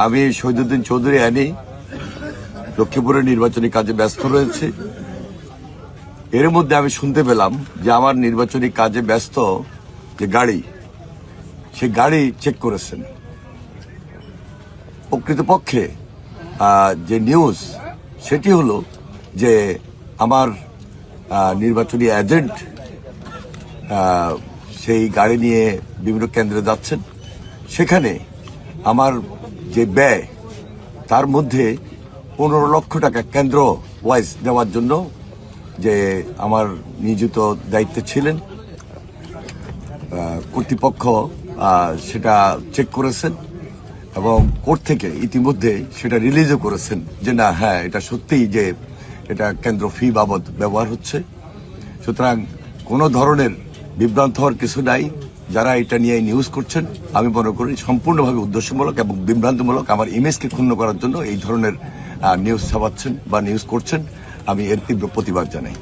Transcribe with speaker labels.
Speaker 1: আমি শহীদুদ্দিন চৌধুরী আনি লক্ষ্মীপুরের নির্বাচনী কাজে ব্যস্ত রয়েছে। এর মধ্যে আমি শুনতে পেলাম যে আমার নির্বাচনী কাজে ব্যস্ত যে গাড়ি, সে গাড়ি চেক করেছেন। প্রকৃতপক্ষে যে নিউজ সেটি হলো যে আমার নির্বাচনী এজেন্ট সেই গাড়ি নিয়ে বিভিন্ন কেন্দ্রে যাচ্ছেন। সেখানে আমার যে ব্যয়, তার মধ্যে 15 লক্ষ টাকা কেন্দ্র ওয়াইজ দেওয়ার জন্য যে আমার নিয়োজিত দায়িত্বে ছিলেন কর্তৃপক্ষ সেটা চেক করেছেন এবং কোর্ট থেকে ইতিমধ্যে সেটা রিলিজও করেছেন যে না, হ্যাঁ, এটা সত্যিই যে এটা কেন্দ্র ফি বাবদ ব্যবহার হচ্ছে। সুতরাং কোনো ধরনের বিভ্রান্ত হওয়ার কিছু নাই। যারা এটা নিয়ে নিউজ করছেন, আমি মনে করি সম্পূর্ণভাবে উদ্দেশ্যমূলক এবং বিভ্রান্তমূলক, আমার ইমেজকে ক্ষুণ্ণ করার জন্য এই ধরনের নিউজ ছাপাচ্ছেন বা নিউজ করছেন। আমি এর তীব্র প্রতিবাদ জানাই।